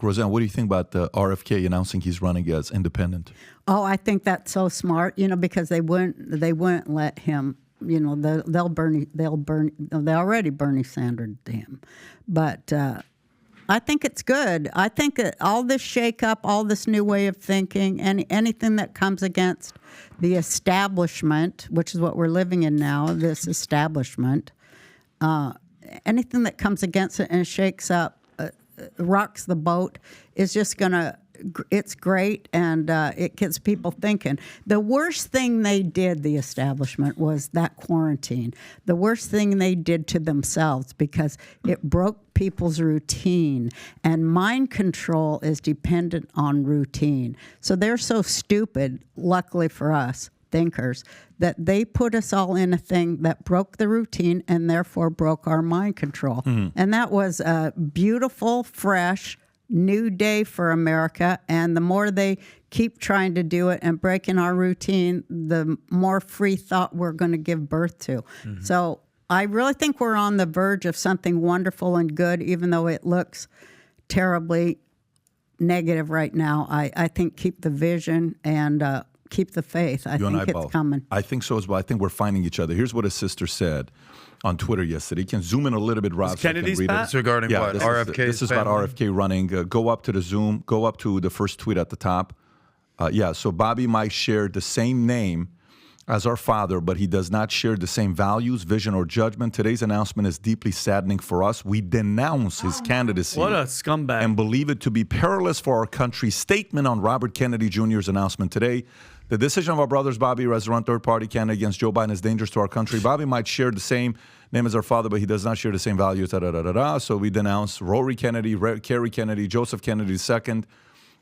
Roseanne, what do you think about RFK announcing he's running as independent? Oh, I think that's so smart, because they wouldn't let him, they already Bernie Sanders him. But I think it's good. I think that all this shakeup, all this new way of thinking, and anything that comes against the establishment, which is what we're living in now, this establishment, anything that comes against it and shakes up, rocks the boat, is just it's great, and it gets people thinking. The worst thing they did, the establishment, was that quarantine. The worst thing they did to themselves, because it broke people's routine, and mind control is dependent on routine. So they're so stupid, luckily for us thinkers, that they put us all in a thing that broke the routine and therefore broke our mind control. And that was a beautiful, fresh, new day for America, and the more they keep trying to do it and breaking our routine, the more free thought we're going to give birth to. So I really think we're on the verge of something wonderful and good, even though it looks terribly negative right now. I think keep the vision and keep the faith. I think it's coming. I think so as well. I think we're finding each other. Here's what his sister said on Twitter yesterday. You can zoom in a little bit, Rob. Kennedy's This regarding what? This is about RFK running. Go up to the Zoom. Go up to the first tweet at the top. So Bobby might share the same name as our father, but he does not share the same values, vision, or judgment. Today's announcement is deeply saddening for us. We denounce his candidacy. What a scumbag. And believe it to be perilous for our country. Statement on Robert Kennedy Jr.'s announcement today. The decision of our brothers Bobby as run third-party candidate against Joe Biden is dangerous to our country. Bobby might share the same name as our father, but he does not share the same values. So we denounce Rory Kennedy, Kerry Kennedy, Joseph Kennedy II,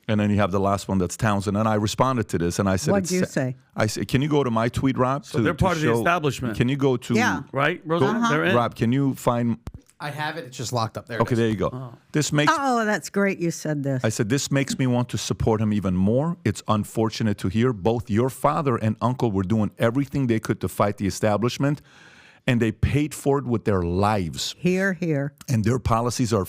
and then you have the last one that's Townsend. And I responded to this, and I said, "What'd you say?" I said, "Can you go to my tweet, Rob?" So they're part of the establishment. Can you go to right, Roseanne? They're in. Rob, can you find? I have it. It's just locked up there. Okay, there you go. This makes. Oh, that's great. You said this. I said, this makes me want to support him even more. It's unfortunate to hear both your father and uncle were doing everything they could to fight the establishment, and they paid for it with their lives. Hear, hear. And their policies are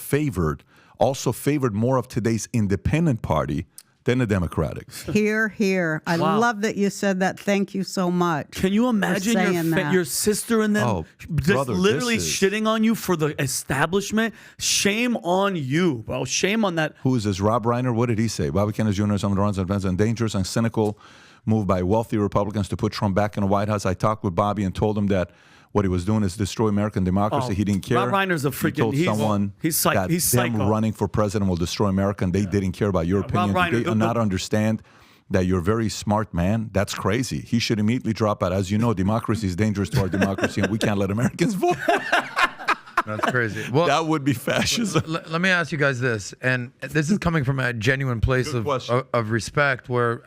also favored more of today's independent party than the Democratic. Hear, hear. I love that you said that. Thank you so much. Can you imagine your sister and them just literally shitting on you for the establishment? Shame on you, bro. Shame on that. Who is this? Rob Reiner? What did he say? Bobby Kennedy Jr. Some runs and and dangerous and cynical move by wealthy Republicans to put Trump back in the White House. I talked with Bobby and told him that what he was doing is destroy American democracy. He didn't care. Rob Reiner's a freaking. He told someone that them running for president will destroy America, and they didn't care about your opinion. They do not understand that you're a very smart man. That's crazy. He should immediately drop out. As you know, democracy is dangerous to our democracy, and we can't let Americans vote. That's crazy. Well, that would be fascism. Let me ask you guys this, and this is coming from a genuine place of respect, where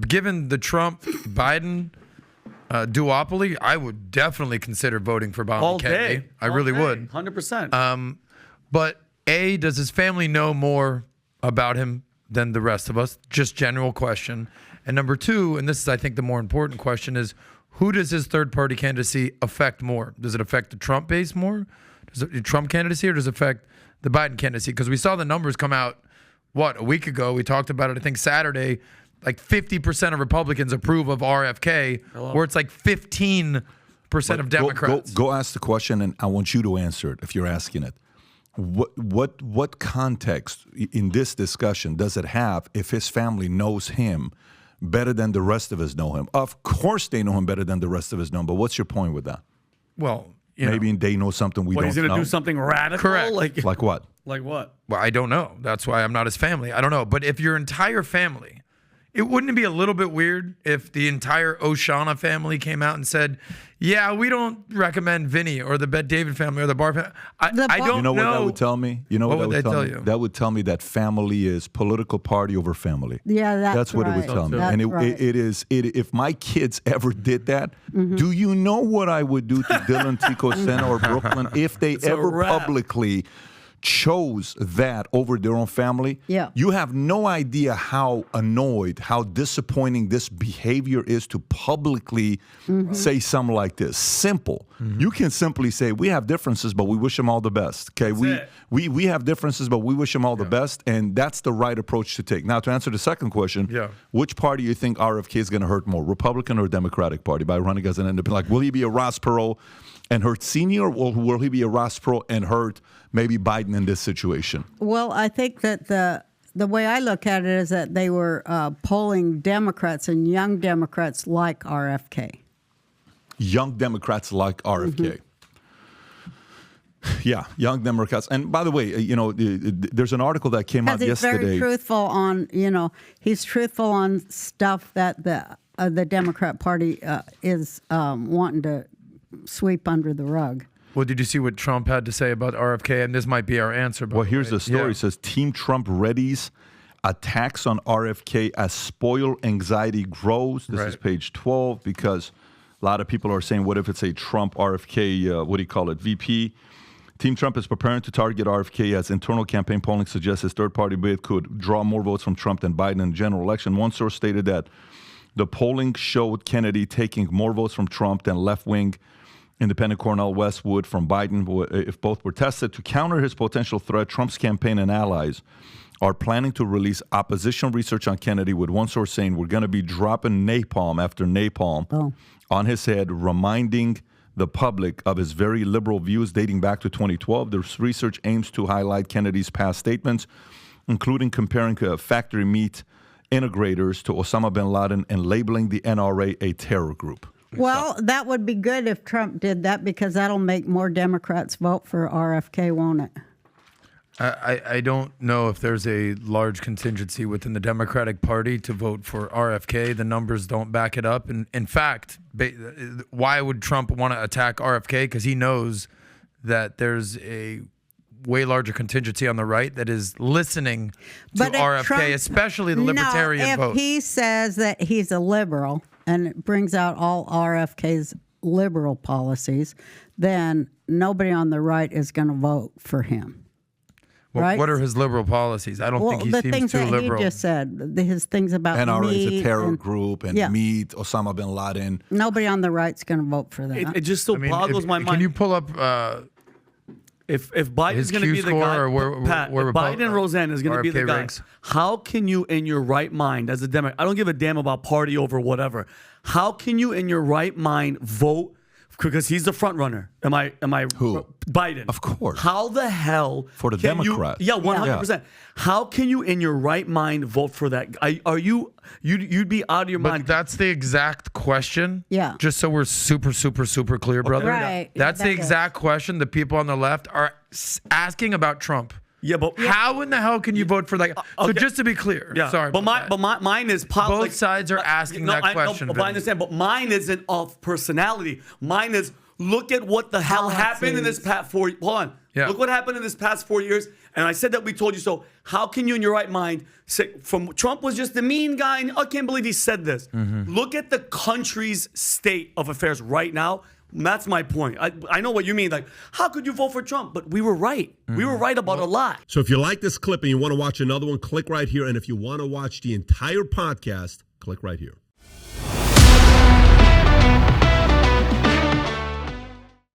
given the Trump-Biden duopoly, I would definitely consider voting for Bobby Kennedy. I really would. 100%. But A, does his family know more about him than the rest of us? Just general question. And number two, and this is, I think, the more important question, is who does his third-party candidacy affect more? Does it affect the Trump base more? Does it Trump candidacy, or does it affect the Biden candidacy? Because we saw the numbers come out, a week ago? We talked about it, I think, Saturday. Like 50% of Republicans approve of RFK, where it's like 15% of Democrats. Go ask the question, and I want you to answer it if you're asking it. What context in this discussion does it have if his family knows him better than the rest of us know him? Of course they know him better than the rest of us know him, but what's your point with that? Well, maybe they know something we don't know. He's going to do something radical? Correct. Like what? Like what? Well, I don't know. That's why I'm not his family. I don't know. But if your entire family... Wouldn't it be a little bit weird if the entire Oshana family came out and said, yeah, we don't recommend Vinny or the Bet David family or the Barr family? I don't know. You know what that would tell me? You know what that would tell me? That would tell me that family is political party over family. Yeah, that's what it would tell me. That's and it is. If my kids ever did that, do you know what I would do to Dylan, Tico, Sena, or Brooklyn if they ever publicly chose that over their own family, you have no idea how annoyed, how disappointing this behavior is to publicly say something like this. Simple. You can simply say, we have differences, but we wish them all the best. Okay, we have differences, but we wish them all the best, and that's the right approach to take. Now, to answer the second question, which party do you think RFK is going to hurt more, Republican or Democratic Party, by running as an independent? Like, will he be a Ross Perot and hurt Senior, or will he be a Ross Perot and hurt maybe Biden in this situation? Well, I think that the way I look at it is that they were polling Democrats and young Democrats like RFK. Young Democrats like RFK. Yeah, young Democrats. And by the way, there's an article that came out yesterday. He's very truthful on, he's truthful on stuff that the Democrat Party is wanting to sweep under the rug. Well, did you see what Trump had to say about RFK? And this might be our answer. Well, here's the story. It says, Team Trump readies attacks on RFK as spoil anxiety grows. This is page 12, because a lot of people are saying, what if it's a Trump RFK, VP? Team Trump is preparing to target RFK as internal campaign polling suggests his third-party bid could draw more votes from Trump than Biden in the general election. One source stated that the polling showed Kennedy taking more votes from Trump than left-wing Independent Cornel West would from Biden if both were tested. To counter his potential threat, Trump's campaign and allies are planning to release opposition research on Kennedy, with one source saying we're going to be dropping napalm after napalm on his head, reminding the public of his very liberal views dating back to 2012. This research aims to highlight Kennedy's past statements, including comparing factory meat integrators to Osama bin Laden and labeling the NRA a terror group. Well, that would be good if Trump did that, because that'll make more Democrats vote for RFK, won't it? I don't know if there's a large contingency within the Democratic Party to vote for RFK. The numbers don't back it up. And in fact, why would Trump want to attack RFK? Because he knows that there's a way larger contingency on the right that is listening to RFK, Trump, especially the libertarian vote. If he says that he's a liberal and it brings out all RFK's liberal policies, then nobody on the right is going to vote for him. Well, right? What are his liberal policies? I don't think he seems too liberal. The things that he just said, his things about NRA meat is a terror group and meat, Osama bin Laden. Nobody on the right's going to vote for that. It just boggles my mind. Can you pull up if Biden's going to be the guy, if Biden and Roseanne is going to be the guy, how can you in your right mind as a Democrat, I don't give a damn about party over whatever, how can you in your right mind vote? Because he's the front runner. Am I who? Biden. Of course. How the hell for the Democrats? 100%. How can you in your right mind vote for that? You'd be out of your mind. But that's the exact question. Yeah. Just so we're super, super, super clear, brother. Right. That's the exact question the people on the left are asking about Trump. Yeah, but how in the hell can you vote for that? So just to be clear, sorry. But mine is both sides are asking that question. I understand, but mine isn't of personality. Mine is look at what the hell happened in this past 4 years. Hold on. Yeah. Look what happened in this past 4 years. And I said that we told you so. How can you in your right mind say Trump was just the mean guy and I can't believe he said this. Look at the country's state of affairs right now. That's my point. I know what you mean. Like, how could you vote for Trump? But we were right. We were right about a lot. So if you like this clip and you want to watch another one, click right here. And if you want to watch the entire podcast, click right here.